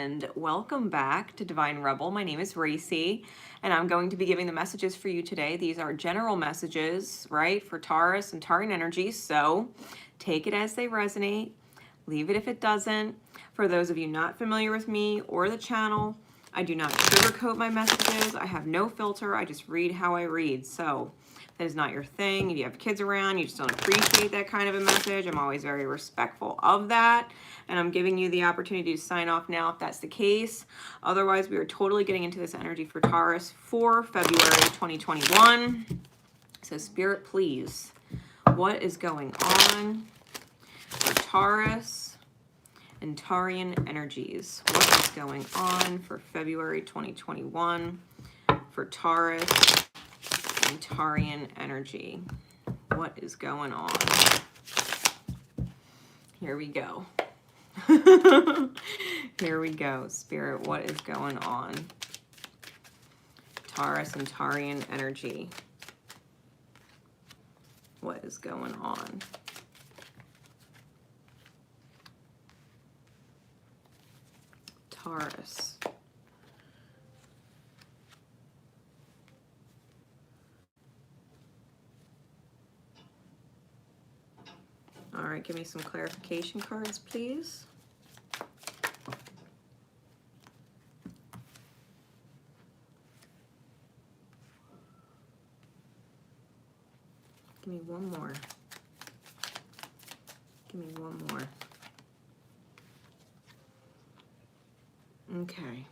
and welcome back to Divine Rebel. My name is Racy, and I'm going to be giving the messages for you today. These are general messages, right, for Taurus and Taurian energies, so take it as they resonate. Leave it if it doesn't. For those of you not familiar with me or the channel, I do not sugarcoat my messages. I have no filter. I just read how I read. So that is not your thing. If you have kids around, you just don't appreciate that kind of a message. I'm always very respectful of that. And I'm giving you the opportunity to sign off now if that's the case. Otherwise, we are totally getting into this energy for Taurus for February 2021. So Spirit, please, what is going on for Taurus and Taurian energies? What is going on for February 2021 for Taurus and Taurian energy? What is going on? Here we go. Here we go. Spirit, what is going on? Taurus and Taurian energy. What is going on? Taurus. All right, give me some clarification cards, please. Give me one more. Give me one more. Okay.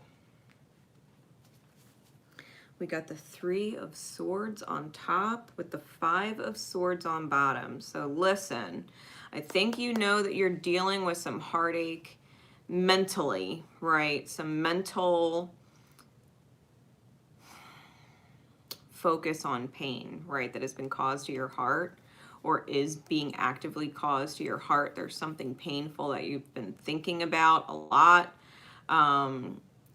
We got the 3 of Swords on top with the 5 of Swords on bottom. So listen, I think you know that you're dealing with some heartache mentally, right? Some mental focus on pain, right? That has been caused to your heart or is being actively caused to your heart. There's something painful that you've been thinking about a lot.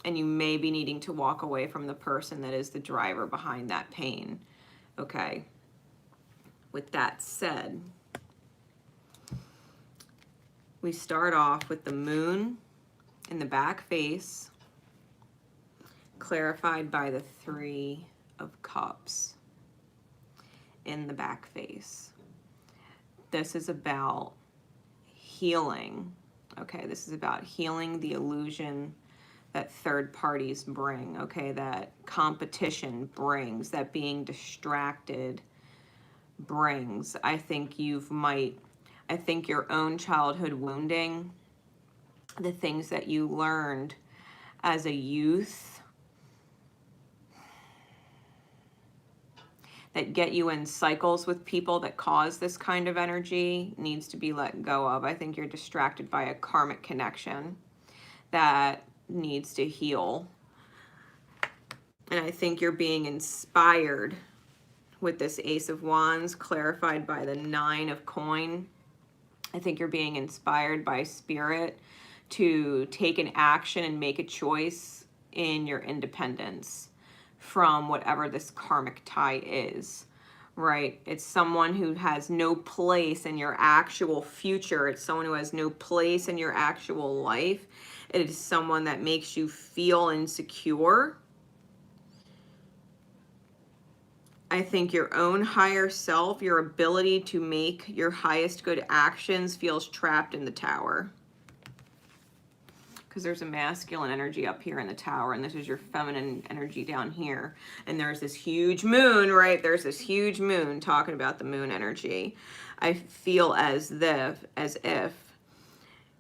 And you may be needing to walk away from the person that is the driver behind that pain. Okay. With that said, we start off with the moon in the back face, clarified by the 3 of Cups in the back face. This is about healing. Okay, this is about healing the illusion that third parties bring, okay, that competition brings, that being distracted brings. I think your own childhood wounding, the things that you learned as a youth that get you in cycles with people that cause this kind of energy needs to be let go of. I think you're distracted by a karmic connection that needs to heal. And I think you're being inspired with this Ace of Wands, clarified by the 9 of Coin. I think you're being inspired by Spirit to take an action and make a choice in your independence from whatever this karmic tie is, right? It's someone who has no place in your actual future. It's someone who has no place in your actual life. It is someone that makes you feel insecure. I think your own higher self, your ability to make your highest good actions feels trapped in the Tower. Because there's a masculine energy up here in the Tower, and this is your feminine energy down here. And there's this huge moon, right? There's this huge moon talking about the moon energy. I feel as if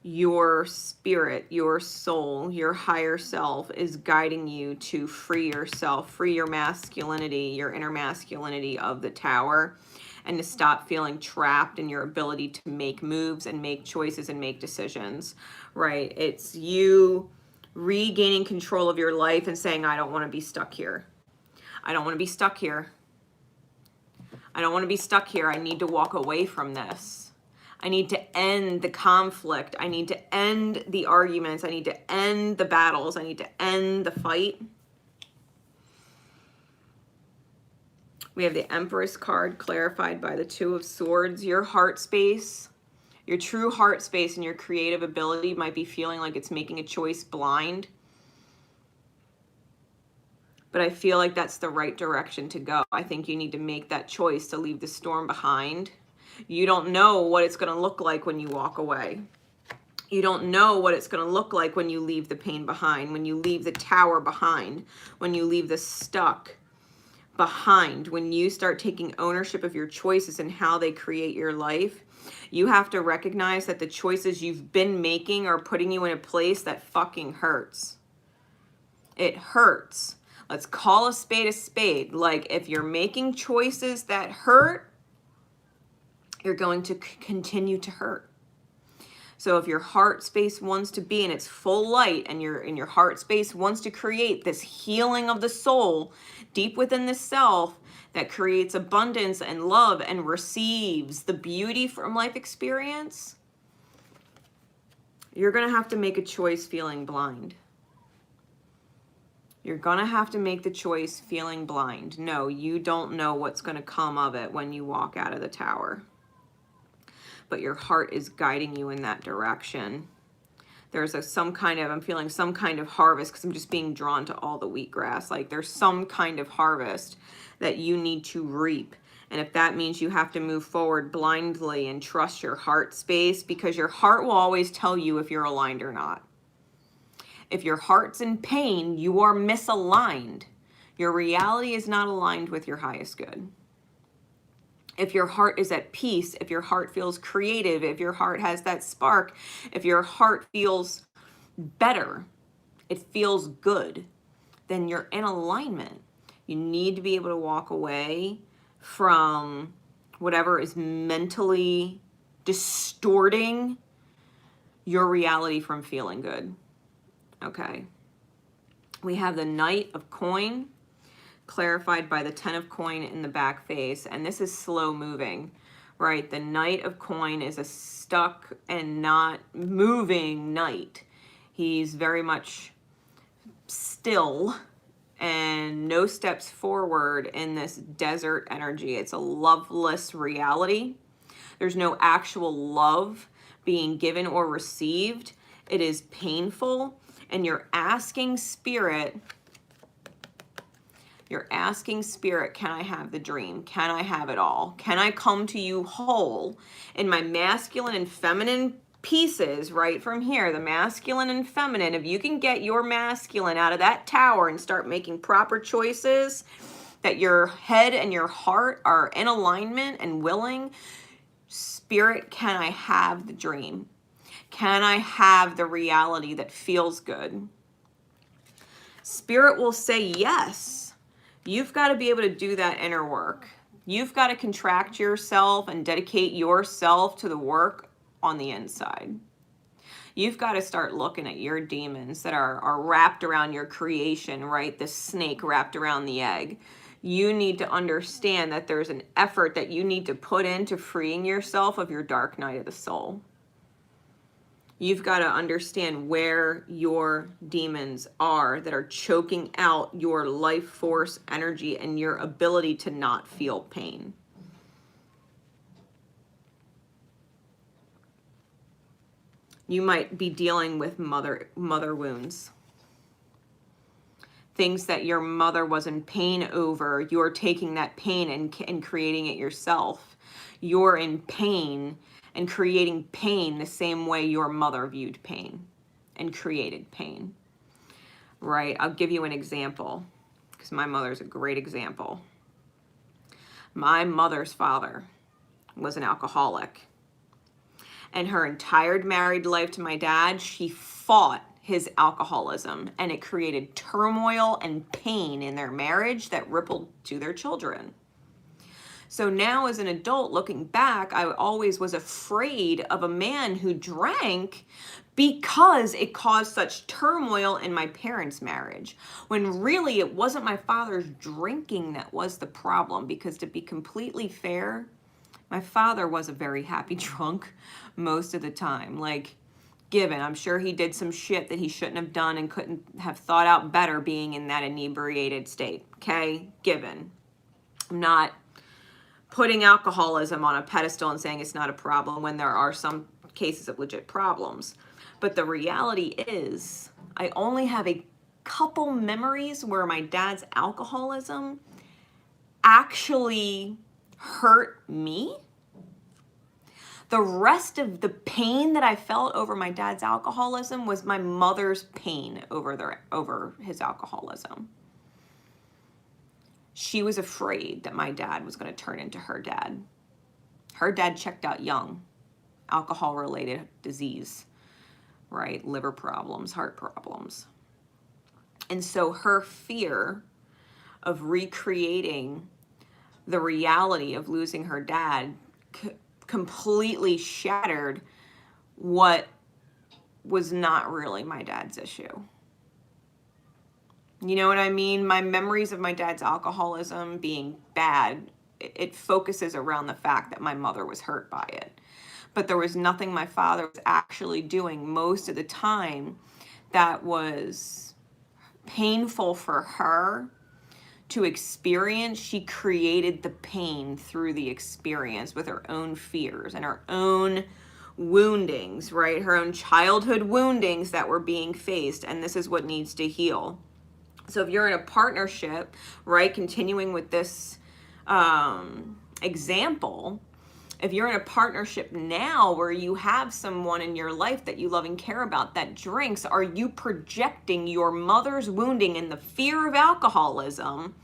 your spirit, your soul, your higher self is guiding you to free yourself, free your masculinity, your inner masculinity of the Tower, and to stop feeling trapped in your ability to make moves and make choices and make decisions, right? It's you regaining control of your life and saying, I don't want to be stuck here. I don't want to be stuck here. I don't want to be stuck here. I need to walk away from this. I need to end the conflict. I need to end the arguments. I need to end the battles. I need to end the fight. We have the Empress card clarified by the 2 of Swords. Your heart space Your true heart space and your creative ability might be feeling like it's making a choice blind. But I feel like that's the right direction to go. I think you need to make that choice to leave the storm behind. You don't know what it's going to look like when you walk away. You don't know what it's going to look like when you leave the pain behind, when you leave the tower behind, when you leave the stuck behind, when you start taking ownership of your choices and how they create your life. You have to recognize that the choices you've been making are putting you in a place that fucking hurts. It hurts. Let's call a spade a spade. Like, if you're making choices that hurt, you're going to continue to hurt. So if your heart space wants to be in its full light, and your heart space wants to create this healing of the soul deep within the self that creates abundance and love and receives the beauty from life experience, you're going to have to make a choice feeling blind. You're going to have to make the choice feeling blind. No, you don't know what's going to come of it when you walk out of the tower. But your heart is guiding you in that direction. There's I'm feeling some kind of harvest, because I'm just being drawn to all the wheatgrass. Like, there's some kind of harvest that you need to reap. And if that means you have to move forward blindly and trust your heart space, because your heart will always tell you if you're aligned or not. If your heart's in pain, you are misaligned. Your reality is not aligned with your highest good. If your heart is at peace, if your heart feels creative, if your heart has that spark, if your heart feels better, it feels good, then you're in alignment. You need to be able to walk away from whatever is mentally distorting your reality from feeling good. Okay. We have the Knight of Coin, clarified by the 10 of Coin in the back face, and this is slow moving, right? The Knight of Coin is a stuck and not moving knight. He's very much still and no steps forward in this desert energy. It's a loveless reality. There's no actual love being given or received. It is painful, and you're asking spirit, can I have the dream? Can I have it all? Can I come to you whole in my masculine and feminine pieces right from here? The masculine and feminine, if you can get your masculine out of that tower and start making proper choices, that your head and your heart are in alignment and willing, spirit, can I have the dream? Can I have the reality that feels good? Spirit will say yes. You've got to be able to do that inner work. You've got to contract yourself and dedicate yourself to the work on the inside. You've got to start looking at your demons that are wrapped around your creation, right? The snake wrapped around the egg. You need to understand that there's an effort that you need to put into freeing yourself of your dark night of the soul. You've got to understand where your demons are that are choking out your life force energy and your ability to not feel pain. You might be dealing with mother wounds. Things that your mother was in pain over, you're taking that pain and creating it yourself. You're in pain and creating pain the same way your mother viewed pain and created pain, right? I'll give you an example, because my mother's a great example. My mother's father was an alcoholic, and her entire married life to my dad, she fought his alcoholism, and it created turmoil and pain in their marriage that rippled to their children. So now as an adult looking back, I always was afraid of a man who drank because it caused such turmoil in my parents' marriage, when really it wasn't my father's drinking that was the problem. Because to be completely fair, my father was a very happy drunk most of the time. Like, given, I'm sure he did some shit that he shouldn't have done and couldn't have thought out better being in that inebriated state, okay? Given. I'm not putting alcoholism on a pedestal and saying it's not a problem, when there are some cases of legit problems. But the reality is, I only have a couple memories where my dad's alcoholism actually hurt me. The rest of the pain that I felt over my dad's alcoholism was my mother's pain over his alcoholism. She was afraid that my dad was going to turn into her dad. Her dad checked out young, alcohol-related disease, right? Liver problems, heart problems. And so her fear of recreating the reality of losing her dad completely shattered what was not really my dad's issue. You know what I mean? My memories of my dad's alcoholism being bad, it focuses around the fact that my mother was hurt by it. But there was nothing my father was actually doing most of the time that was painful for her to experience. She created the pain through the experience with her own fears and her own woundings, right? Her own childhood woundings that were being faced. And this is what needs to heal. So if you're in a partnership, right, continuing with this example, if you're in a partnership now where you have someone in your life that you love and care about that drinks, are you projecting your mother's wounding and the fear of alcoholism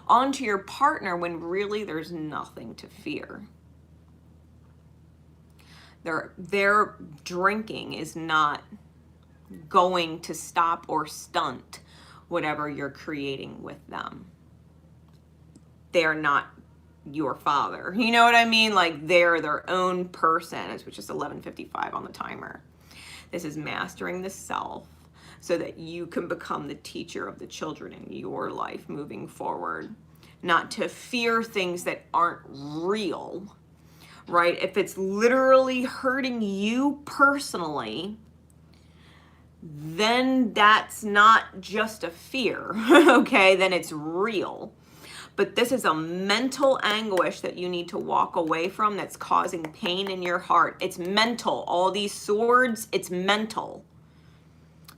onto your partner when really there's nothing to fear? Their drinking is not going to stop or stunt whatever you're creating with them. They're not your father. You know what I mean? Like, they're their own person, which is 11:55 on the timer. This is mastering the self so that you can become the teacher of the children in your life moving forward. Not to fear things that aren't real, right? If it's literally hurting you personally, then that's not just a fear, okay? Then it's real. But this is a mental anguish that you need to walk away from that's causing pain in your heart. It's mental. All these swords, it's mental.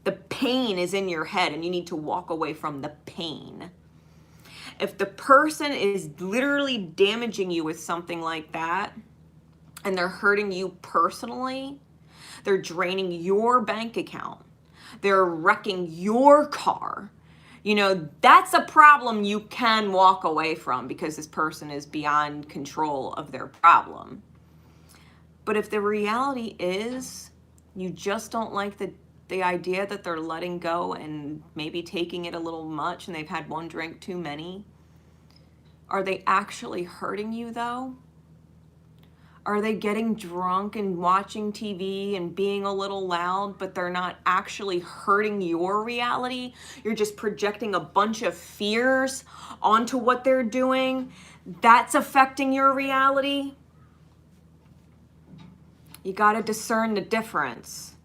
The pain is in your head and you need to walk away from the pain. If the person is literally damaging you with something like that and they're hurting you personally, they're draining your bank account, they're wrecking your car, you know, that's a problem you can walk away from because this person is beyond control of their problem. But if the reality is you just don't like the idea that they're letting go and maybe taking it a little much and they've had one drink too many, are they actually hurting you though? Are they getting drunk and watching TV and being a little loud, but they're not actually hurting your reality? You're just projecting a bunch of fears onto what they're doing. That's affecting your reality. You got to discern the difference,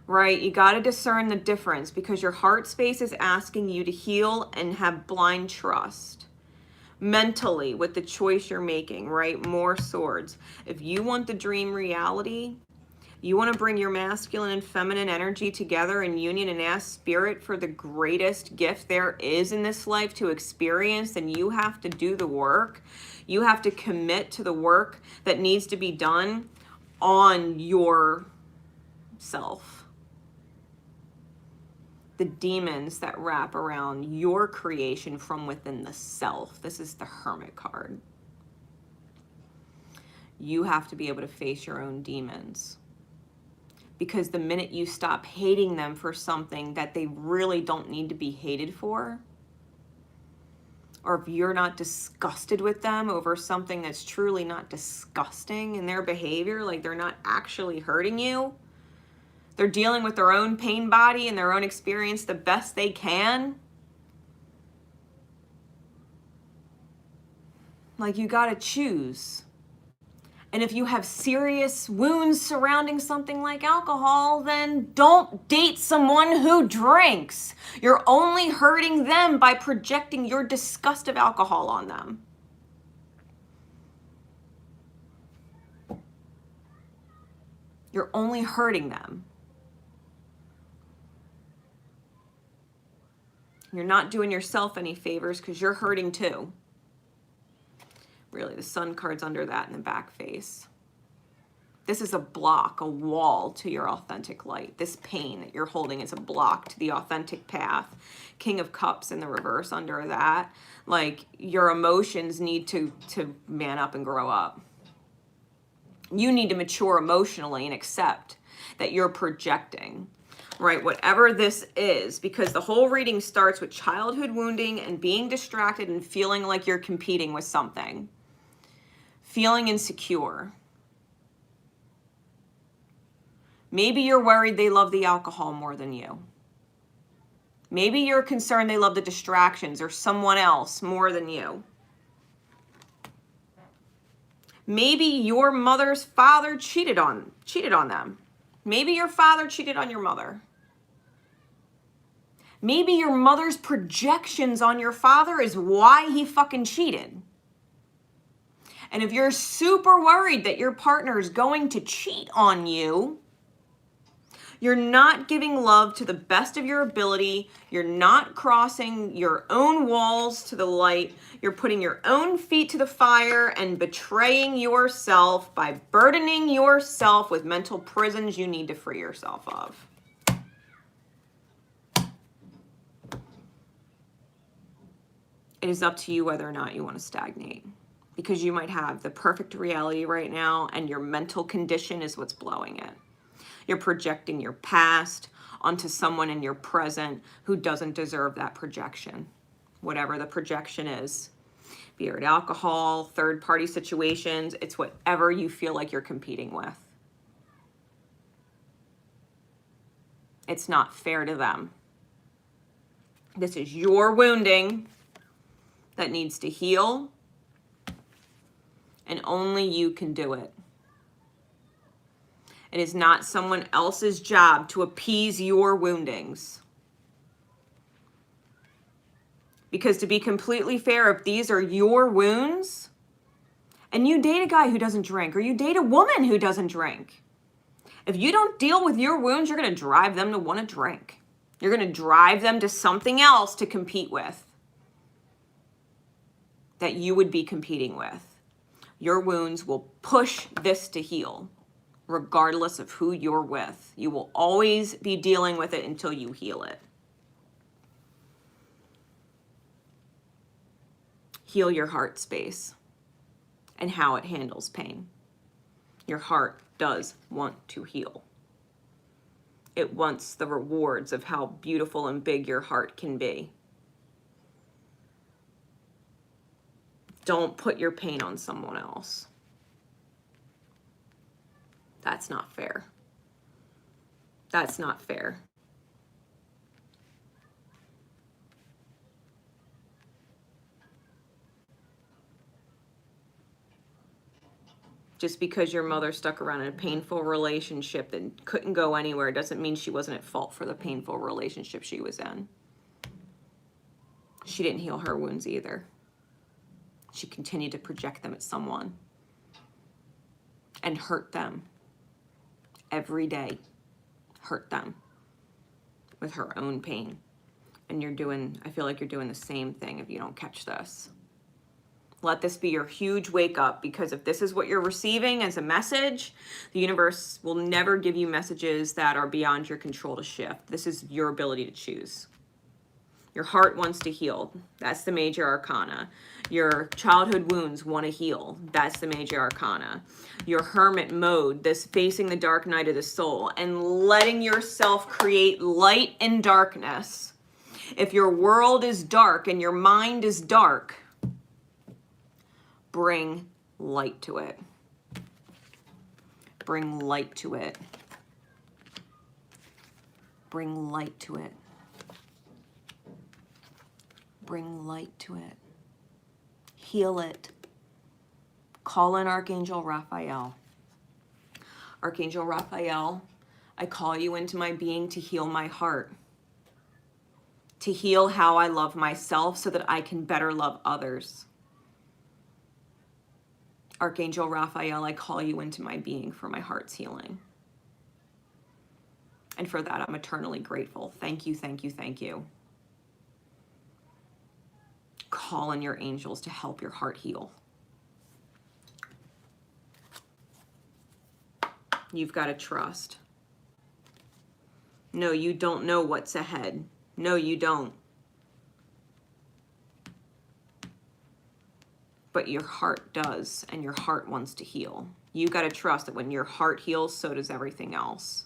right? You got to discern the difference because your heart space is asking you to heal and have blind trust. Mentally, with the choice you're making, right? More swords. If you want the dream reality, you want to bring your masculine and feminine energy together in union and ask spirit for the greatest gift there is in this life to experience, then you have to do the work. You have to commit to the work that needs to be done on yourself. The demons that wrap around your creation from within the self. This is the Hermit card. You have to be able to face your own demons. Because the minute you stop hating them for something that they really don't need to be hated for, or if you're not disgusted with them over something that's truly not disgusting in their behavior, like they're not actually hurting you, they're dealing with their own pain body and their own experience the best they can. Like, you got to choose. And if you have serious wounds surrounding something like alcohol, then don't date someone who drinks. You're only hurting them by projecting your disgust of alcohol on them. You're only hurting them. You're not doing yourself any favors because you're hurting too. Really, the Sun card's under that in the back face. This is a block, a wall to your authentic light. This pain that you're holding is a block to the authentic path. King of Cups in the reverse under that. Like, your emotions need to man up and grow up. You need to mature emotionally and accept that you're projecting, right? Whatever this is, because the whole reading starts with childhood wounding and being distracted and feeling like you're competing with something. Feeling insecure. Maybe you're worried they love the alcohol more than you. Maybe you're concerned they love the distractions or someone else more than you. Maybe your mother's father cheated on them. Maybe your father cheated on your mother. Maybe your mother's projections on your father is why he fucking cheated. And if you're super worried that your partner is going to cheat on you, you're not giving love to the best of your ability. You're not crossing your own walls to the light. You're putting your own feet to the fire and betraying yourself by burdening yourself with mental prisons you need to free yourself of. It is up to you whether or not you want to stagnate, because you might have the perfect reality right now and your mental condition is what's blowing it. You're projecting your past onto someone in your present who doesn't deserve that projection, whatever the projection is. Be it alcohol, third-party situations, it's whatever you feel like you're competing with. It's not fair to them. This is your wounding that needs to heal, and only you can do it. It is not someone else's job to appease your woundings. Because to be completely fair, if these are your wounds, and you date a guy who doesn't drink, or you date a woman who doesn't drink, if you don't deal with your wounds, you're going to drive them to want to drink. You're going to drive them to something else to compete with that you would be competing with. Your wounds will push this to heal. Regardless of who you're with. You will always be dealing with it until you heal it. Heal your heart space and how it handles pain. Your heart does want to heal. It wants the rewards of how beautiful and big your heart can be. Don't put your pain on someone else. That's not fair. That's not fair. Just because your mother stuck around in a painful relationship that couldn't go anywhere doesn't mean she wasn't at fault for the painful relationship she was in. She didn't heal her wounds either. She continued to project them at someone and hurt them. Every day, hurt them with her own pain. And I feel like you're doing the same thing if you don't catch this. Let this be your huge wake up, because if this is what you're receiving as a message, the universe will never give you messages that are beyond your control to shift. This is your ability to choose. Your heart wants to heal. That's the major arcana. Your childhood wounds want to heal. That's the major arcana. Your hermit mode, this facing the dark night of the soul and letting yourself create light in darkness. If your world is dark and your mind is dark, bring light to it. Bring light to it. Bring light to it. Bring light to it. Heal it. Call in Archangel Raphael. Archangel Raphael, I call you into my being to heal my heart. To heal how I love myself so that I can better love others. Archangel Raphael, I call you into my being for my heart's healing. And for that, I'm eternally grateful. Thank you, thank you, thank you. Call on your angels to help your heart heal. You've got to trust. No, you don't know what's ahead. No, you don't. But your heart does, and your heart wants to heal. You got to trust that when your heart heals, so does everything else.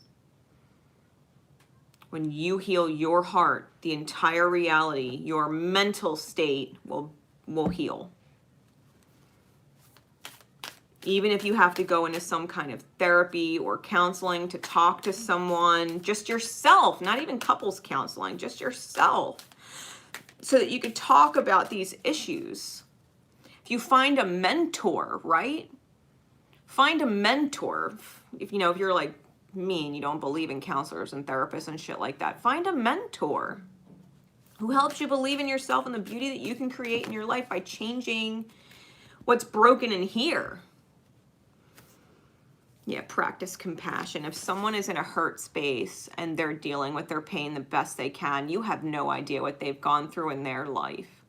When you heal your heart, the entire reality, your mental state will heal. Even if you have to go into some kind of therapy or counseling to talk to someone, just yourself, not even couples counseling, just yourself, so that you could talk about these issues. If you find a mentor, right? Find a mentor. If you're like me and you don't believe in counselors and therapists and shit like that, find a mentor who helps you believe in yourself and the beauty that you can create in your life by changing what's broken in here. Yeah, practice compassion. If someone is in a hurt space and they're dealing with their pain the best they can, you have no idea what they've gone through in their life.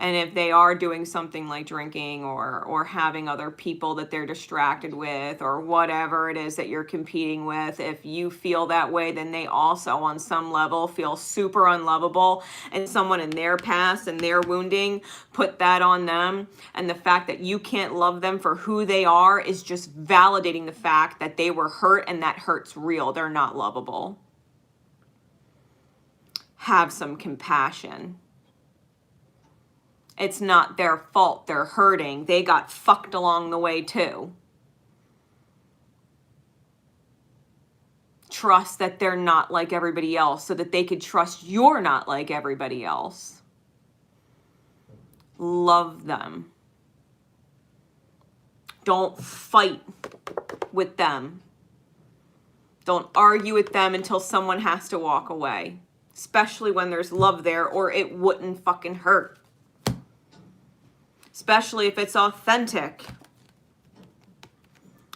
And if they are doing something like drinking or having other people that they're distracted with or whatever it is that you're competing with, if you feel that way, then they also on some level feel super unlovable, and someone in their past and their wounding put that on them. And the fact that you can't love them for who they are is just validating the fact that they were hurt, and that hurt's real. They're not lovable. Have some compassion. It's not their fault they're hurting. They got fucked along the way too. Trust that they're not like everybody else so that they could trust you're not like everybody else. Love them. Don't fight with them. Don't argue with them until someone has to walk away, especially when there's love there, or it wouldn't fucking hurt. Especially if it's authentic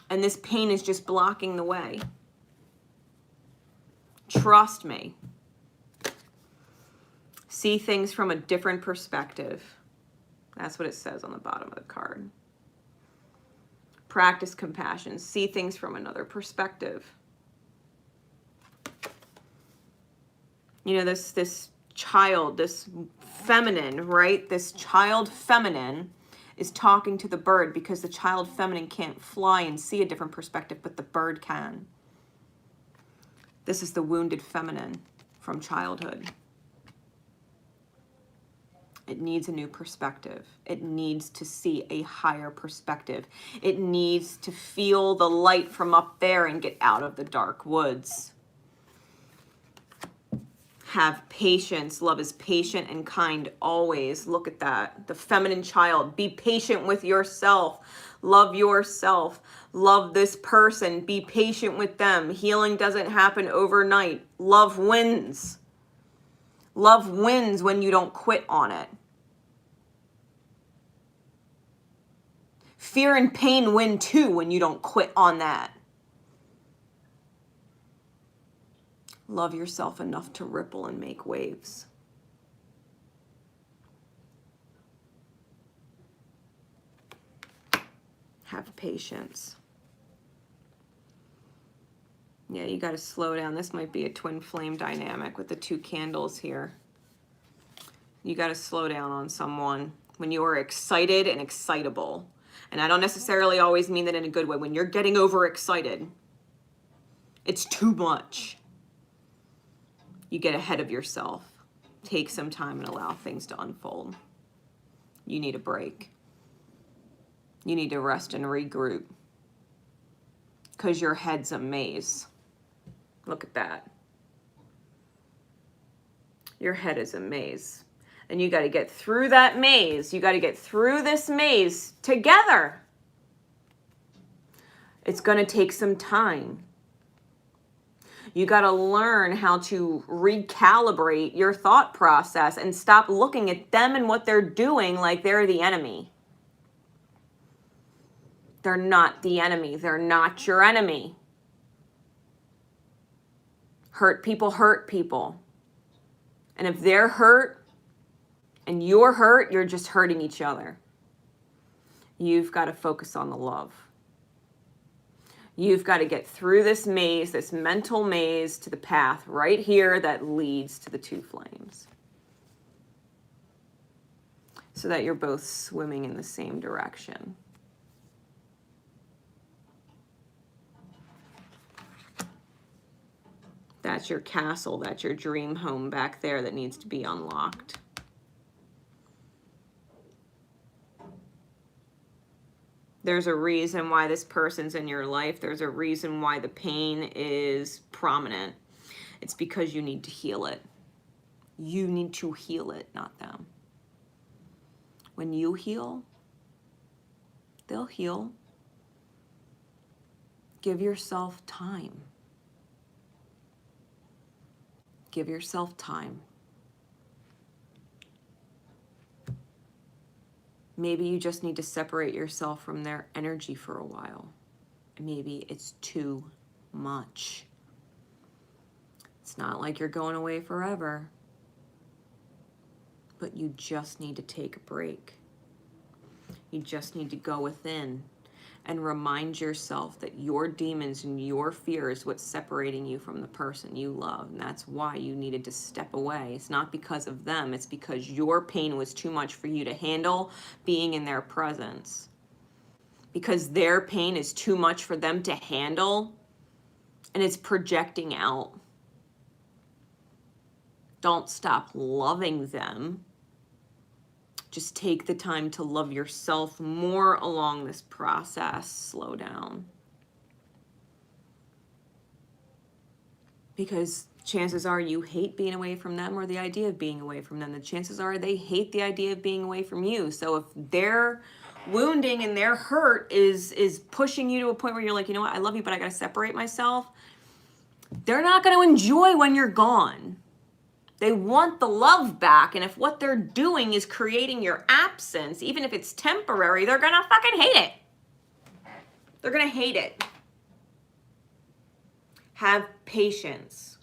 and this pain is just blocking the way. Trust me. See things from a different perspective. That's what it says on the bottom of the card. Practice compassion. See things from another perspective. You know, this child, this feminine, right? This child feminine is talking to the bird because the child feminine can't fly and see a different perspective, but the bird can. This is the wounded feminine from childhood. It needs a new perspective. It needs to see a higher perspective. It needs to feel the light from up there and get out of the dark woods. Have patience. Love is patient and kind always. Look at that. The feminine child. Be patient with yourself. Love yourself. Love this person. Be patient with them. Healing doesn't happen overnight. Love wins. Love wins when you don't quit on it. Fear and pain win too when you don't quit on that. Love yourself enough to ripple and make waves. Have patience. Yeah, you got to slow down. This might be a twin flame dynamic with the two candles here. You got to slow down on someone when you are excited and excitable. And I don't necessarily always mean that in a good way. When you're getting overexcited, it's too much. You get ahead of yourself. Take some time and allow things to unfold. You need a break. You need to rest and regroup. Because your head's a maze. Look at that. Your head is a maze. And you got to get through that maze. You got to get through this maze together. It's going to take some time. You got to learn how to recalibrate your thought process and stop looking at them and what they're doing like they're the enemy. They're not the enemy. They're not your enemy. Hurt people. And if they're hurt and you're hurt, you're just hurting each other. You've got to focus on the love. You've got to get through this maze, this mental maze, to the path right here that leads to the two flames. So that you're both swimming in the same direction. That's your castle, that's your dream home back there that needs to be unlocked. There's a reason why this person's in your life. There's a reason why the pain is prominent. It's because you need to heal it. You need to heal it, not them. When you heal, they'll heal. Give yourself time. Give yourself time. Maybe you just need to separate yourself from their energy for a while. Maybe it's too much. It's not like you're going away forever, but you just need to take a break. You just need to go within and remind yourself that your demons and your fear is what's separating you from the person you love. And that's why you needed to step away. It's not because of them. It's because your pain was too much for you to handle being in their presence. Because their pain is too much for them to handle, and it's projecting out. Don't stop loving them. Just take the time to love yourself more along this process. Slow down. Because chances are you hate being away from them or the idea of being away from them. The chances are they hate the idea of being away from you. So if their wounding and their hurt is pushing you to a point where you're like, you know what, I love you, but I got to separate myself. They're not going to enjoy when you're gone. They want the love back, and if what they're doing is creating your absence, even if it's temporary, they're gonna fucking hate it. They're gonna hate it. Have patience.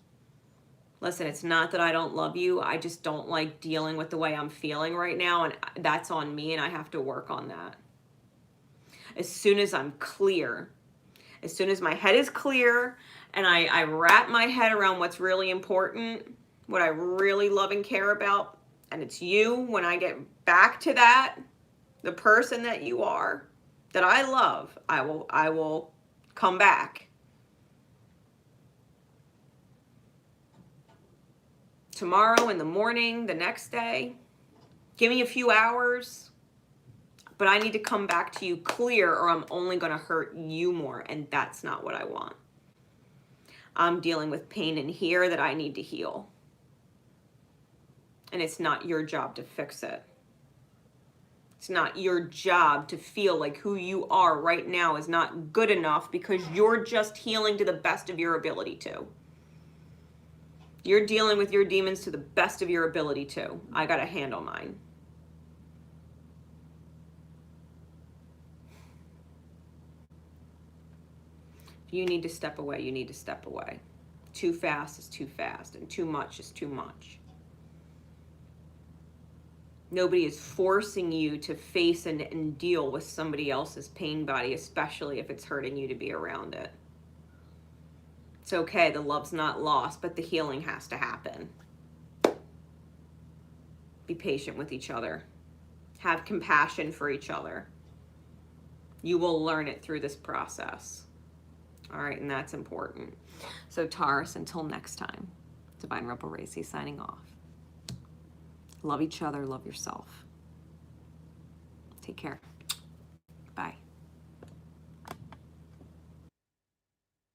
Listen, it's not that I don't love you. I just don't like dealing with the way I'm feeling right now, and that's on me, and I have to work on that. As soon as I'm clear, as soon as my head is clear, and I wrap my head around what's really important, what I really love and care about, and it's you, when I get back to that, the person that you are, that I love, I will come back. Tomorrow, in the morning, the next day, give me a few hours, but I need to come back to you clear, or I'm only going to hurt you more, and that's not what I want. I'm dealing with pain in here that I need to heal. And it's not your job to fix it. It's not your job to feel like who you are right now is not good enough because you're just healing to the best of your ability to. You're dealing with your demons to the best of your ability to. I got to handle mine. If you need to step away, you need to step away. Too fast is too fast, and too much is too much. Nobody is forcing you to face and deal with somebody else's pain body, especially if it's hurting you to be around it. It's okay, the love's not lost, but the healing has to happen. Be patient with each other. Have compassion for each other. You will learn it through this process. All right, and that's important. So Taurus, until next time, Divine Rebel Racy signing off. Love each other, love yourself. Take care. Bye.